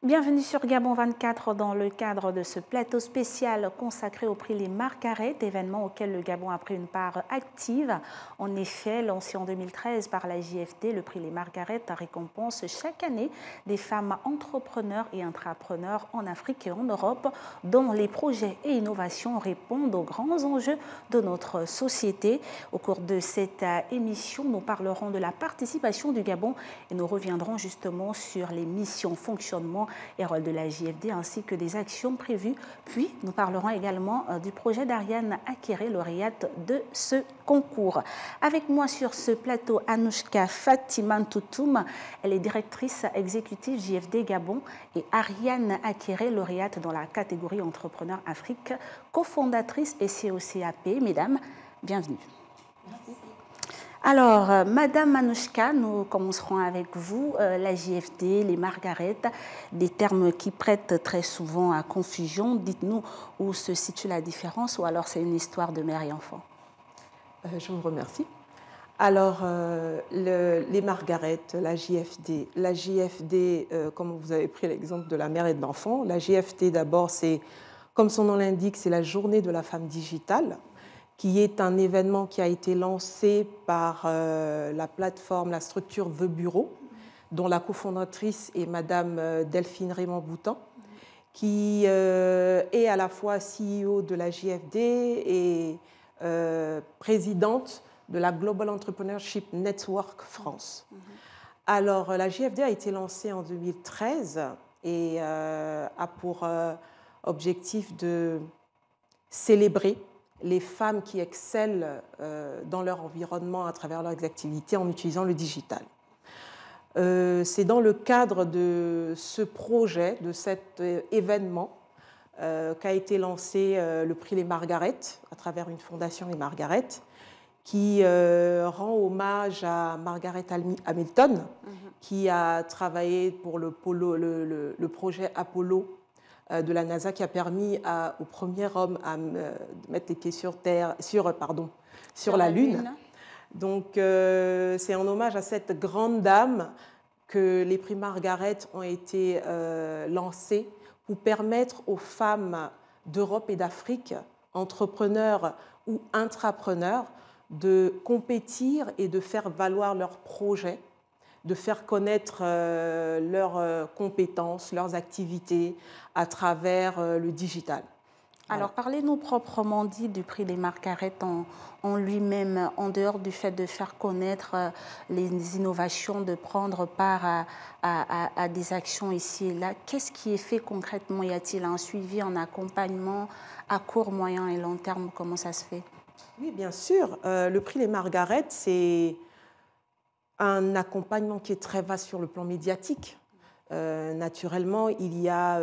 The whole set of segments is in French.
Bienvenue sur Gabon 24 dans le cadre de ce plateau spécial consacré au prix Les Margaret, événement auquel le Gabon a pris une part active. En effet, lancé en 2013 par la JFD, le prix Les Margaret récompense chaque année des femmes entrepreneurs et intrapreneurs en Afrique et en Europe dont les projets et innovations répondent aux grands enjeux de notre société. Au cours de cette émission, nous parlerons de la participation du Gabon et nous reviendrons justement sur les missions, fonctionnement et rôle de la JFD ainsi que des actions prévues. Puis, nous parlerons également du projet d'Ariane Akere, lauréate de ce concours. Avec moi sur ce plateau, Anouchka Fatimantoutoum, elle est directrice exécutive JFD Gabon, et Ariane Akere, lauréate dans la catégorie Entrepreneur Afrique, cofondatrice et COCAP. Mesdames, bienvenue. Merci. Alors, Madame Manouchka, nous commencerons avec vous. La JFD, les Margaret, des termes qui prêtent très souvent à confusion. Dites-nous où se situe la différence ou alors c'est une histoire de mère et enfant. Je vous remercie. Alors, les Margaret, la JFD, comme vous avez pris l'exemple de la mère et de l'enfant, la JFD d'abord, c'est, comme son nom l'indique, c'est la journée de la femme digitale, qui est un événement qui a été lancé par la plateforme, la structure The Bureau, dont la cofondatrice est Madame Delphine Raymond-Boutan, qui est à la fois CEO de la JFD et présidente de la Global Entrepreneurship Network France. Alors, la JFD a été lancée en 2013 et a pour objectif de célébrer les femmes qui excellent dans leur environnement à travers leurs activités en utilisant le digital. C'est dans le cadre de ce projet, de cet événement, qu'a été lancé le prix Les Margaret à travers une fondation Les Margaret qui rend hommage à Margaret Hamilton, qui a travaillé pour le projet Apollo de la NASA, qui a permis au premier homme à mettre les pieds sur la Lune. Donc, c'est en hommage à cette grande dame que les prix Margaret ont été lancés pour permettre aux femmes d'Europe et d'Afrique, entrepreneurs ou intrapreneurs, de compétir et de faire valoir leurs projets, de faire connaître leurs compétences, leurs activités à travers le digital. Alors, parlez-nous proprement dit du prix des Margaret en lui-même, en dehors du fait de faire connaître les innovations, de prendre part à des actions ici et là. Qu'est-ce qui est fait concrètement? Y a-t-il un suivi, un accompagnement à court, moyen et long terme? Comment ça se fait? Oui, bien sûr. Le prix des Margaret, c'est un accompagnement qui est très vaste sur le plan médiatique. Naturellement, il y a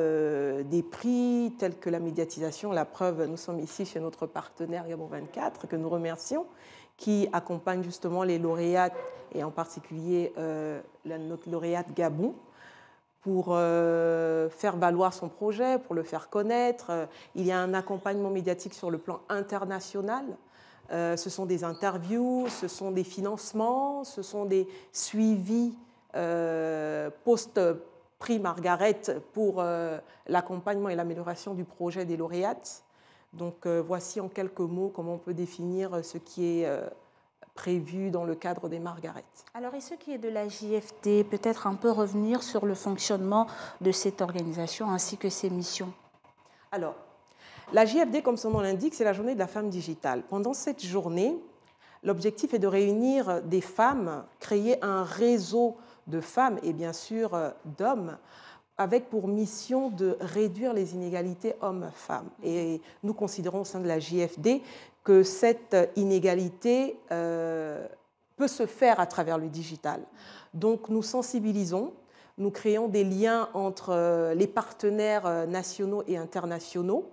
des prix tels que la médiatisation. La preuve, nous sommes ici chez notre partenaire Gabon 24, que nous remercions, qui accompagne justement les lauréates, et en particulier notre lauréate Gabon, pour faire valoir son projet, pour le faire connaître. Il y a un accompagnement médiatique sur le plan international. Ce sont des interviews, ce sont des financements, ce sont des suivis post-prix Margaret pour l'accompagnement et l'amélioration du projet des lauréates. Donc voici en quelques mots comment on peut définir ce qui est prévu dans le cadre des Margaret. Alors, et ce qui est de la JFD, peut-être un peu revenir sur le fonctionnement de cette organisation ainsi que ses missions. Alors, la JFD, comme son nom l'indique, c'est la journée de la femme digitale. Pendant cette journée, l'objectif est de réunir des femmes, créer un réseau de femmes et bien sûr d'hommes, avec pour mission de réduire les inégalités hommes-femmes. Et nous considérons au sein de la JFD que cette inégalité peut se faire à travers le digital. Donc nous sensibilisons, nous créons des liens entre les partenaires nationaux et internationaux.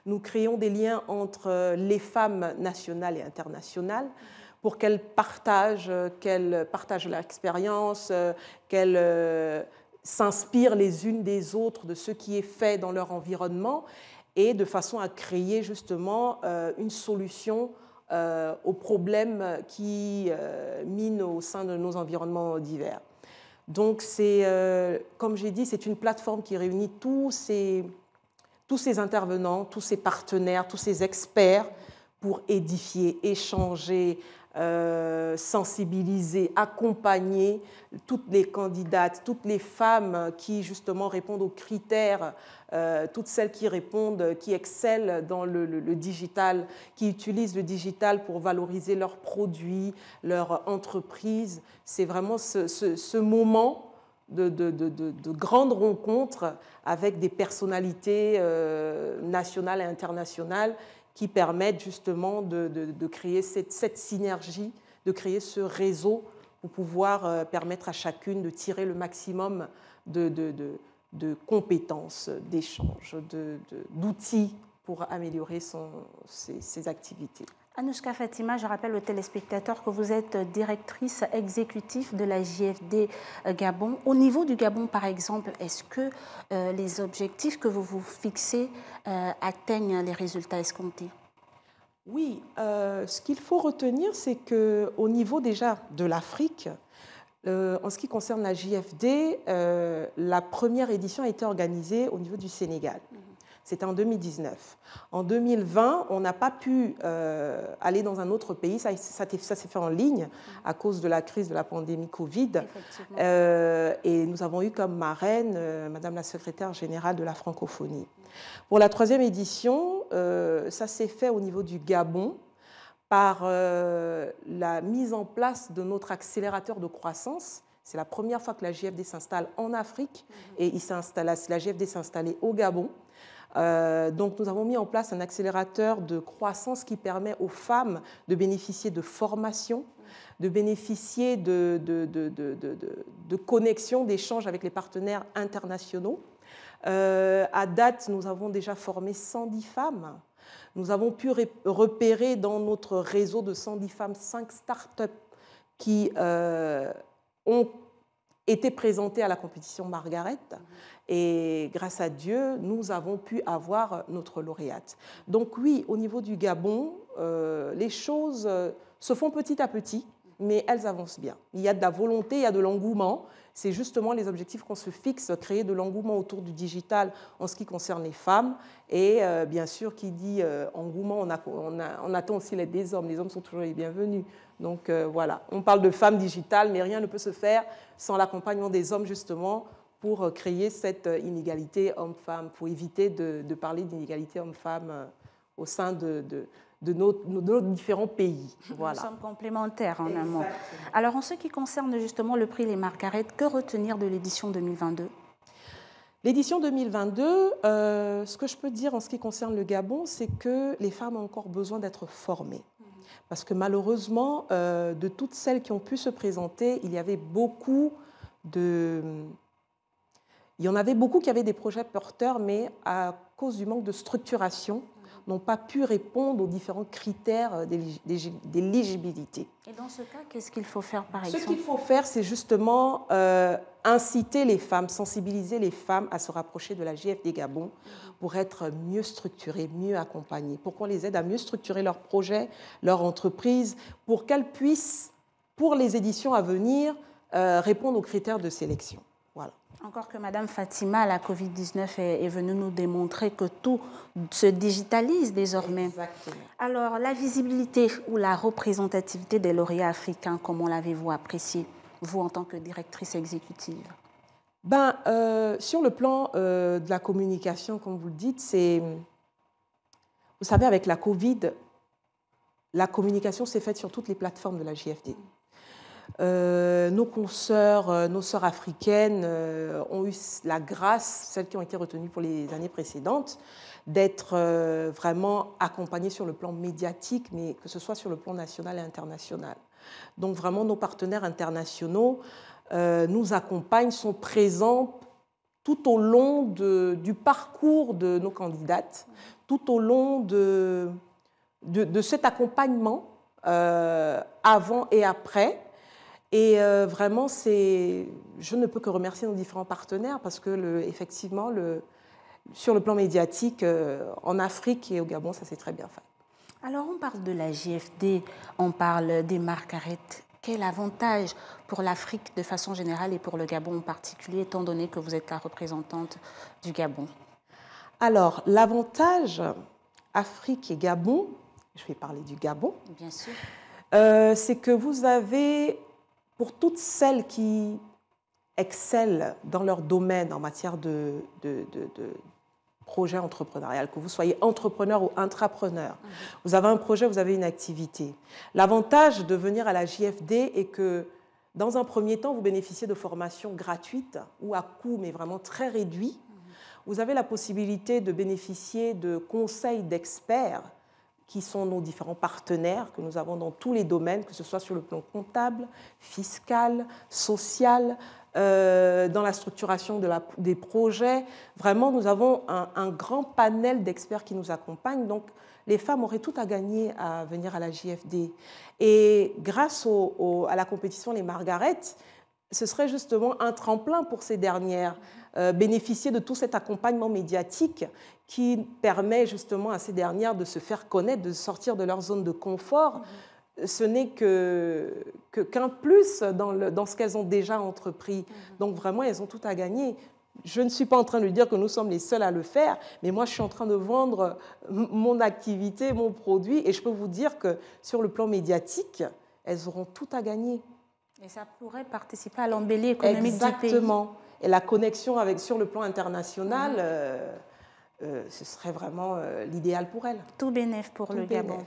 Nous créons des liens entre les femmes nationales et internationales pour qu'elles partagent leur expérience, qu'elles s'inspirent les unes des autres de ce qui est fait dans leur environnement et de façon à créer justement une solution aux problèmes qui minent au sein de nos environnements divers. Donc, comme j'ai dit, c'est une plateforme qui réunit tous ces intervenants, tous ces partenaires, tous ces experts pour édifier, échanger, sensibiliser, accompagner toutes les candidates, toutes les femmes qui justement répondent aux critères, toutes celles qui répondent, qui excellent dans le digital, qui utilisent le digital pour valoriser leurs produits, leur entreprise. C'est vraiment ce moment de grandes rencontres avec des personnalités nationales et internationales qui permettent justement de créer cette synergie, de créer ce réseau pour pouvoir permettre à chacune de tirer le maximum de compétences, d'échanges, d'outils pour améliorer ses activités. Anouchka Fatima, je rappelle aux téléspectateurs que vous êtes directrice exécutive de la JFD Gabon. Au niveau du Gabon, par exemple, est-ce que les objectifs que vous vous fixez atteignent les résultats escomptés? Oui, ce qu'il faut retenir, c'est qu'au niveau déjà de l'Afrique, en ce qui concerne la JFD, la première édition a été organisée au niveau du Sénégal. C'était en 2019. En 2020, on n'a pas pu aller dans un autre pays. Ça s'est fait en ligne à cause de la crise de la pandémie Covid. Et nous avons eu comme marraine Madame la secrétaire générale de la francophonie. Pour la troisième édition, ça s'est fait au niveau du Gabon par la mise en place de notre accélérateur de croissance. C'est la première fois que la JFD s'installe en Afrique et la JFD s'est installée au Gabon. Donc nous avons mis en place un accélérateur de croissance qui permet aux femmes de bénéficier de formation, de bénéficier de connexions, d'échanges avec les partenaires internationaux. À date, nous avons déjà formé 110 femmes. Nous avons pu repérer dans notre réseau de 110 femmes 5 startups qui ont été présentées à la compétition Margaret. Et grâce à Dieu, nous avons pu avoir notre lauréate. Donc oui, au niveau du Gabon, les choses se font petit à petit, mais elles avancent bien. Il y a de la volonté, il y a de l'engouement. C'est justement les objectifs qu'on se fixe, créer de l'engouement autour du digital en ce qui concerne les femmes. Et bien sûr, qui dit engouement, on attend aussi l'aide des hommes. Les hommes sont toujours les bienvenus. Donc voilà, on parle de femmes digitales, mais rien ne peut se faire sans l'accompagnement des hommes, justement, pour créer cette inégalité homme-femme, pour éviter de parler d'inégalité homme-femme au sein de nos différents pays. Voilà. Nous sommes complémentaires en amont. Alors, en ce qui concerne justement le prix Les Margaret, que retenir de l'édition 2022 ? L'édition 2022, ce que je peux dire en ce qui concerne le Gabon, c'est que les femmes ont encore besoin d'être formées. Parce que malheureusement, de toutes celles qui ont pu se présenter, il y en avait beaucoup qui avaient des projets porteurs, mais à cause du manque de structuration, n'ont pas pu répondre aux différents critères d'éligibilité. Et dans ce cas, qu'est-ce qu'il faut faire par exemple ? Ce qu'il faut faire, c'est justement inciter les femmes, sensibiliser les femmes à se rapprocher de la JFD Gabon pour être mieux structurées, mieux accompagnées, pour qu'on les aide à mieux structurer leurs projets, leur entreprise, pour qu'elles puissent, pour les éditions à venir, répondre aux critères de sélection. Voilà. Encore que Madame Fatima, la Covid-19 est venue nous démontrer que tout se digitalise désormais. Exactement. Alors, la visibilité ou la représentativité des lauréats africains, comment l'avez-vous appréciée, vous en tant que directrice exécutive ? Sur le plan de la communication, comme vous le dites, vous savez, avec la Covid, la communication s'est faite sur toutes les plateformes de la JFD. Nos consoeurs, nos sœurs africaines ont eu la grâce, celles qui ont été retenues pour les années précédentes, d'être vraiment accompagnées sur le plan médiatique, mais que ce soit sur le plan national et international. Donc vraiment, nos partenaires internationaux nous accompagnent, sont présents tout au long du parcours de nos candidates, tout au long de cet accompagnement avant et après. Et vraiment, je ne peux que remercier nos différents partenaires parce que, effectivement, sur le plan médiatique, en Afrique et au Gabon, ça s'est très bien fait. Alors, on parle de la JFD, on parle des Margaret. Quel avantage pour l'Afrique de façon générale et pour le Gabon en particulier, étant donné que vous êtes la représentante du Gabon? Alors, l'avantage Afrique et Gabon, je vais parler du Gabon, bien sûr, c'est que vous avez, pour toutes celles qui excellent dans leur domaine en matière de projet entrepreneurial, que vous soyez entrepreneur ou intrapreneur, vous avez un projet, vous avez une activité. L'avantage de venir à la JFD est que, dans un premier temps, vous bénéficiez de formations gratuites ou à coût, mais vraiment très réduit. Vous avez la possibilité de bénéficier de conseils d'experts qui sont nos différents partenaires que nous avons dans tous les domaines, que ce soit sur le plan comptable, fiscal, social, dans la structuration des projets. Vraiment, nous avons un grand panel d'experts qui nous accompagnent. Donc, les femmes auraient tout à gagner à venir à la JFD. Et grâce à la compétition Les Margaret, ce serait justement un tremplin pour ces dernières, bénéficier de tout cet accompagnement médiatique qui permet justement à ces dernières de se faire connaître, de sortir de leur zone de confort. Ce n'est qu'un plus dans ce qu'elles ont déjà entrepris. Donc vraiment, elles ont tout à gagner. Je ne suis pas en train de dire que nous sommes les seuls à le faire, mais moi, je suis en train de vendre mon activité, mon produit, et je peux vous dire que sur le plan médiatique, elles auront tout à gagner. Et ça pourrait participer à l'embellie économique du pays. Exactement. Et la connexion sur le plan international, ce serait vraiment l'idéal pour elle. Tout bénef pour le Gabon.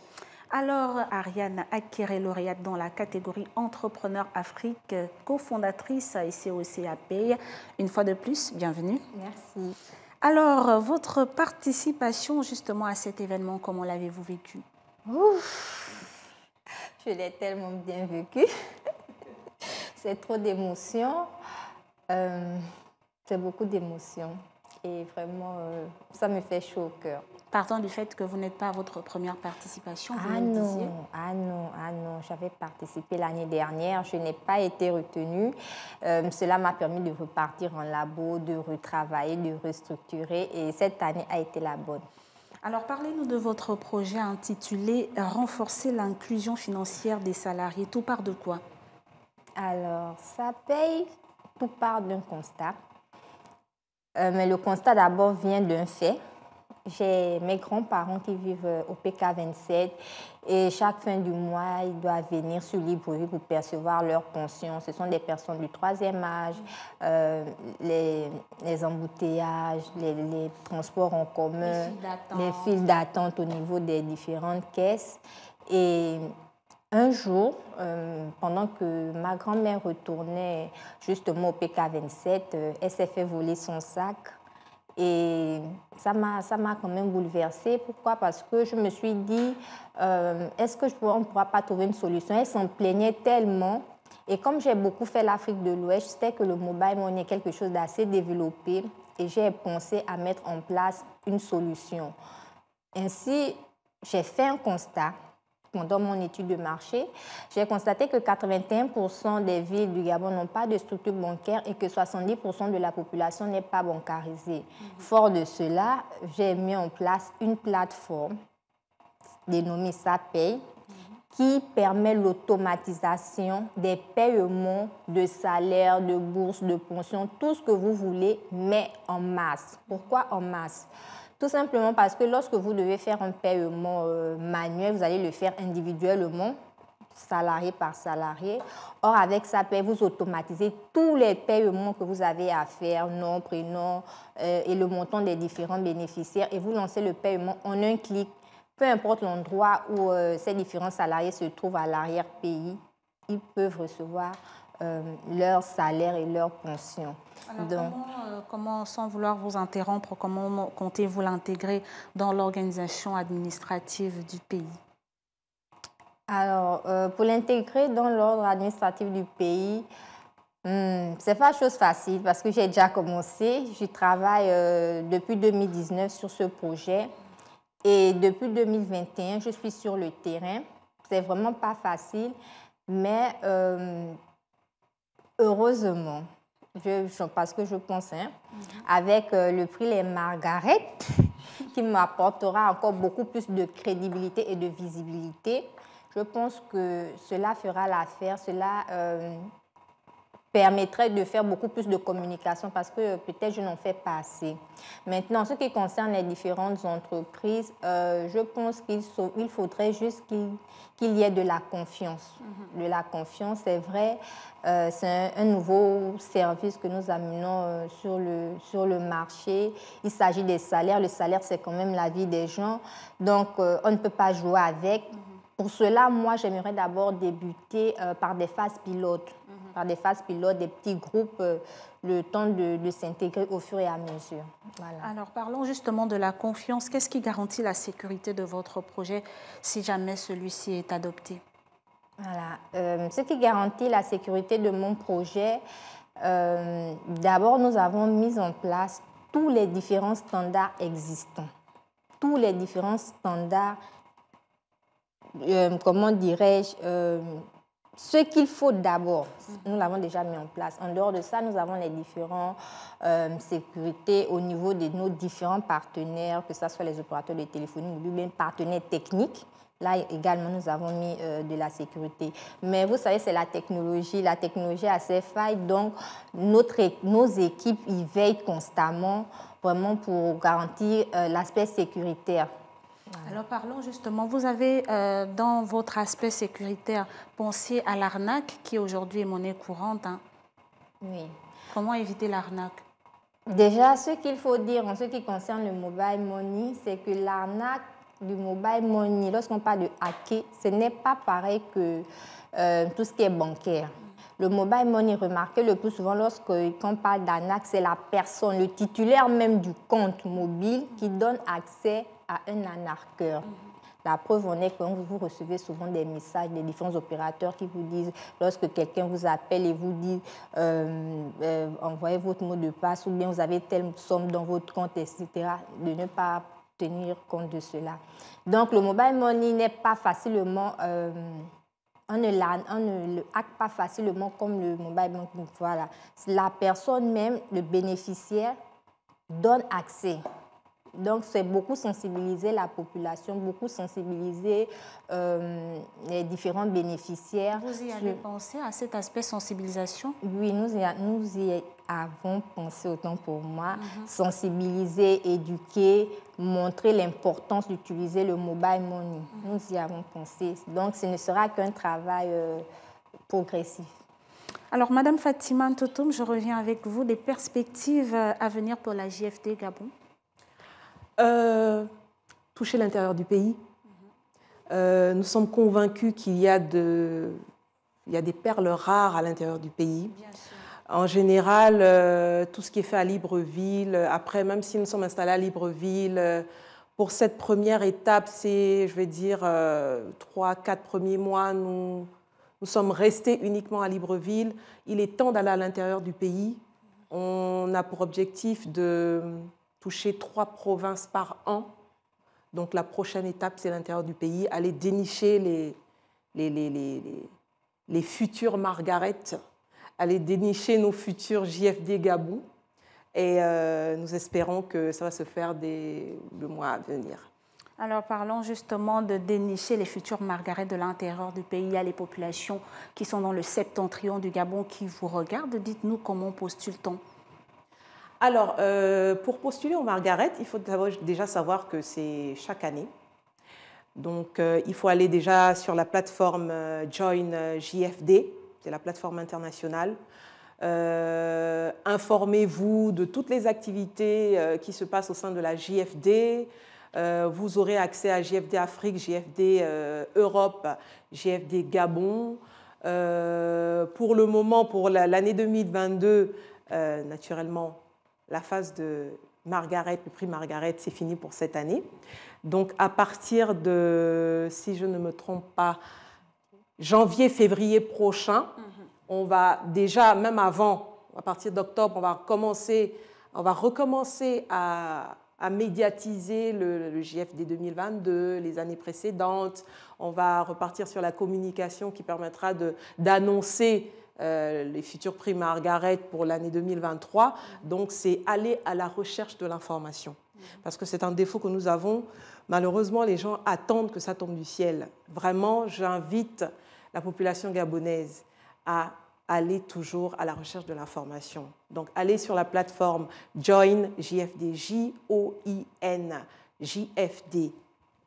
Alors, Ariane Akere, lauréate dans la catégorie Entrepreneur Afrique, cofondatrice ICOC API. Une fois de plus, bienvenue. Merci. Alors, votre participation justement à cet événement, comment l'avez-vous vécu? Je l'ai tellement bien vécu. C'est trop d'émotions. C'est beaucoup d'émotions. Et vraiment, ça me fait chaud au cœur. Partant du fait que vous n'êtes pas à votre première participation, vous ah me non, disiez. ah non. J'avais participé l'année dernière. Je n'ai pas été retenue. Cela m'a permis de repartir en labo, de retravailler, de restructurer. Et cette année a été la bonne. Alors, parlez-nous de votre projet intitulé « Renforcer l'inclusion financière des salariés ». Tout part de quoi? Alors, ça paye, tout part d'un constat. Mais le constat d'abord vient d'un fait. J'ai mes grands-parents qui vivent au PK27 et chaque fin du mois, ils doivent venir sur Libreville pour percevoir leur pension. Ce sont des personnes du 3e âge, les embouteillages, les transports en commun, les files d'attente au niveau des différentes caisses. Et un jour, pendant que ma grand-mère retournait justement au PK27, elle s'est fait voler son sac. Et ça m'a quand même bouleversée. Pourquoi? Parce que je me suis dit, est-ce qu'on ne pourra pas trouver une solution? Elle s'en plaignait tellement. Et comme j'ai beaucoup fait l'Afrique de l'Ouest, je sais que le mobile money est quelque chose d'assez développé. Et j'ai pensé à mettre en place une solution. Ainsi, j'ai fait un constat. Pendant mon étude de marché, j'ai constaté que 81% des villes du Gabon n'ont pas de structure bancaire et que 70% de la population n'est pas bancarisée. Fort de cela, j'ai mis en place une plateforme dénommée SAPay qui permet l'automatisation des paiements de salaires, de bourses, de pensions, tout ce que vous voulez, mais en masse. Pourquoi en masse? Tout simplement parce que lorsque vous devez faire un paiement manuel, vous allez le faire individuellement, salarié par salarié. Or, avec SAPay, vous automatisez tous les paiements que vous avez à faire, nom, prénom et le montant des différents bénéficiaires, et vous lancez le paiement en un clic. Peu importe l'endroit où ces différents salariés se trouvent à l'arrière-pays, ils peuvent recevoir leur salaire et leur pension. Alors, donc, comment, sans vouloir vous interrompre, comment comptez-vous l'intégrer dans l'organisation administrative du pays? Alors, pour l'intégrer dans l'ordre administratif du pays, c'est pas chose facile parce que j'ai déjà commencé. Je travaille depuis 2019 sur ce projet et depuis 2021, je suis sur le terrain. C'est vraiment pas facile, mais heureusement, parce que je pense, avec le prix Les Margaret, qui m'apportera encore beaucoup plus de crédibilité et de visibilité. Je pense que cela fera l'affaire, cela permettrait de faire beaucoup plus de communication parce que peut-être je n'en fais pas assez. Maintenant, en ce qui concerne les différentes entreprises, je pense qu'il faudrait juste qu'il y ait de la confiance. De la confiance, c'est vrai, c'est un nouveau service que nous amenons sur le marché. Il s'agit des salaires. Le salaire, c'est quand même la vie des gens. Donc, on ne peut pas jouer avec. Pour cela, moi, j'aimerais d'abord débuter par des phases pilotes. Par des phases pilotes, des petits groupes, le temps de s'intégrer au fur et à mesure. Voilà. Alors, parlons justement de la confiance. Qu'est-ce qui garantit la sécurité de votre projet si jamais celui-ci est adopté? Voilà. Ce qui garantit la sécurité de mon projet, d'abord, nous avons mis en place tous les différents standards existants. Tous les différents standards, comment dirais-je, ce qu'il faut d'abord, nous l'avons déjà mis en place. En dehors de ça, nous avons les différentes sécurités au niveau de nos différents partenaires, que ce soit les opérateurs de téléphonie ou bien partenaires techniques. Là également, nous avons mis de la sécurité. Mais vous savez, c'est la technologie. La technologie a ses failles, donc nos équipes y veillent constamment vraiment pour garantir l'aspect sécuritaire. Alors parlons justement, vous avez dans votre aspect sécuritaire pensé à l'arnaque qui aujourd'hui est monnaie courante. Hein. Oui. Comment éviter l'arnaque? Déjà, ce qu'il faut dire en ce qui concerne le mobile money, c'est que l'arnaque du mobile money, lorsqu'on parle de hacker, ce n'est pas pareil que tout ce qui est bancaire. Le mobile money, remarquez le plus souvent lorsqu'on parle d'arnaque, c'est la personne, le titulaire même du compte mobile qui donne accès à un arnaqueur. La preuve en est que vous recevez souvent des messages des différents opérateurs qui vous disent, lorsque quelqu'un vous appelle et vous dit envoyez votre mot de passe ou bien vous avez telle somme dans votre compte, etc., de ne pas tenir compte de cela. Donc le mobile money n'est pas facilement... on ne le hack pas facilement comme le mobile banking. Voilà. La personne même, le bénéficiaire, donne accès. Donc, c'est beaucoup sensibiliser la population, beaucoup sensibiliser les différents bénéficiaires. Vous y avez pensé à cet aspect sensibilisation? Oui, nous y avons pensé autant pour moi. Sensibiliser, éduquer, montrer l'importance d'utiliser le mobile money. Nous y avons pensé. Donc, ce ne sera qu'un travail progressif. Alors, Madame Fatima Ntotoum, je reviens avec vous. Des perspectives à venir pour la JFD Gabon? Toucher l'intérieur du pays. Nous sommes convaincus qu'il y a des perles rares à l'intérieur du pays. Bien sûr. En général, tout ce qui est fait à Libreville, après, même si nous sommes installés à Libreville, pour cette première étape, c'est, je vais dire, 3-4 premiers mois, nous sommes restés uniquement à Libreville. Il est temps d'aller à l'intérieur du pays. On a pour objectif de toucher 3 provinces par an. Donc la prochaine étape, c'est l'intérieur du pays, aller dénicher les futures Margaret, aller dénicher nos futurs JFD Gabon. Et nous espérons que ça va se faire le mois à venir. Alors parlons justement de dénicher les futures Margaret de l'intérieur du pays. Il y a les populations qui sont dans le septentrion du Gabon qui vous regardent. Dites-nous comment postule-t-on? Alors, pour postuler aux Margaret, il faut déjà savoir que c'est chaque année. Donc, il faut aller déjà sur la plateforme Join JFD, c'est la plateforme internationale. Informez-vous de toutes les activités qui se passent au sein de la JFD. Vous aurez accès à JFD Afrique, JFD Europe, JFD Gabon. Pour le moment, pour l'année 2022, naturellement, la phase de Margaret, le prix Margaret, c'est fini pour cette année. Donc, à partir de, si je ne me trompe pas, janvier-février prochain, on va déjà, même avant, à partir d'octobre, on va recommencer à médiatiser le JFD 2022, les années précédentes. On va repartir sur la communication qui permettra d'annoncer les futurs prix Margaret pour l'année 2023. Donc, c'est aller à la recherche de l'information. Parce que c'est un défaut que nous avons. Malheureusement, les gens attendent que ça tombe du ciel. Vraiment, j'invite la population gabonaise à aller toujours à la recherche de l'information. Donc, allez sur la plateforme Join JFD, J-O-I-N, JFD,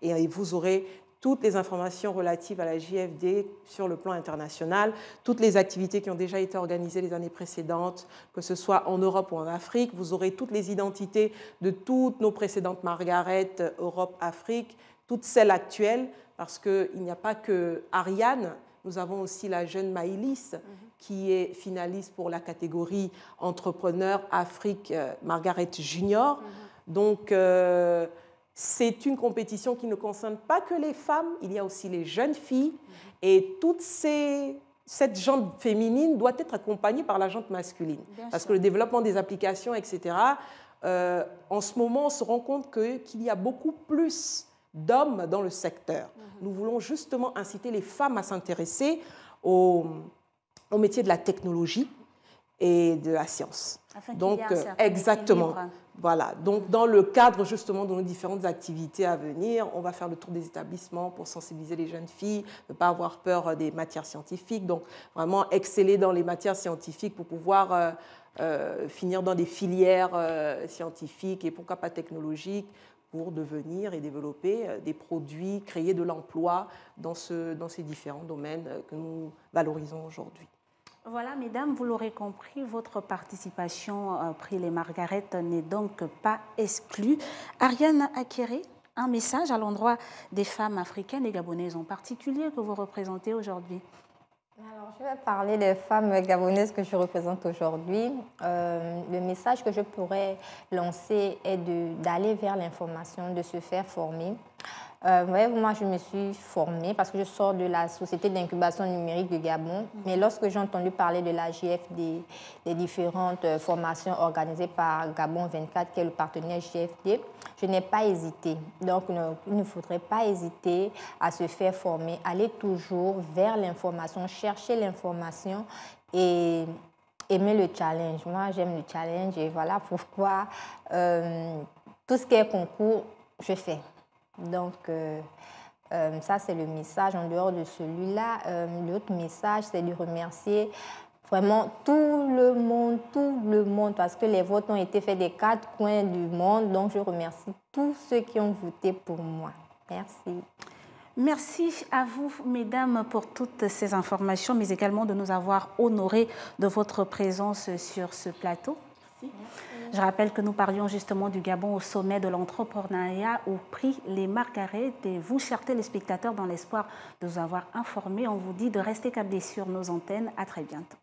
et vous aurez toutes les informations relatives à la JFD sur le plan international, toutes les activités qui ont déjà été organisées les années précédentes, que ce soit en Europe ou en Afrique. Vous aurez toutes les identités de toutes nos précédentes Margaret, Europe, Afrique, toutes celles actuelles, parce qu'il n'y a pas que Ariane. Nous avons aussi la jeune Maïlis, qui est finaliste pour la catégorie Entrepreneur Afrique Margaret Junior. Donc, c'est une compétition qui ne concerne pas que les femmes, il y a aussi les jeunes filles. Et cette jante féminine doit être accompagnée par la jante masculine. Parce que le développement des applications, etc., en ce moment, on se rend compte qu'il y a beaucoup plus d'hommes dans le secteur. Nous voulons justement inciter les femmes à s'intéresser au métier de la technologie et de la science. Donc, exactement. Voilà. Donc, dans le cadre justement de nos différentes activités à venir, on va faire le tour des établissements pour sensibiliser les jeunes filles, ne pas avoir peur des matières scientifiques. Donc, vraiment exceller dans les matières scientifiques pour pouvoir finir dans des filières scientifiques et pourquoi pas technologiques, pour devenir et développer des produits, créer de l'emploi dans ces différents domaines que nous valorisons aujourd'hui. Voilà, mesdames, vous l'aurez compris, votre participation au prix Les Margaret n'est donc pas exclue. Ariane Akere, un message à l'endroit des femmes africaines et gabonaises en particulier que vous représentez aujourd'hui. Alors, je vais parler des femmes gabonaises que je représente aujourd'hui. Le message que je pourrais lancer est d'aller vers l'information, de se faire former. Vous voyez, moi, je me suis formée parce que je sors de la Société d'incubation numérique du Gabon. Mais lorsque j'ai entendu parler de la JFD, des différentes formations organisées par Gabon 24, qui est le partenaire JFD, je n'ai pas hésité. Donc, il ne faudrait pas hésiter à se faire former, aller toujours vers l'information, chercher l'information et aimer le challenge. Moi, j'aime le challenge et voilà pourquoi tout ce qui est concours, je fais. Donc, ça, c'est le message. En dehors de celui-là, l'autre message, c'est de remercier vraiment tout le monde, parce que les votes ont été faits des 4 coins du monde. Donc, je remercie tous ceux qui ont voté pour moi. Merci. Merci à vous, mesdames, pour toutes ces informations, mais également de nous avoir honorés de votre présence sur ce plateau. Merci. Je rappelle que nous parlions justement du Gabon au sommet de l'entrepreneuriat au prix Les Margaret. Et vous, chers téléspectateurs, dans l'espoir de vous avoir informés, on vous dit de rester câblés sur nos antennes. À très bientôt.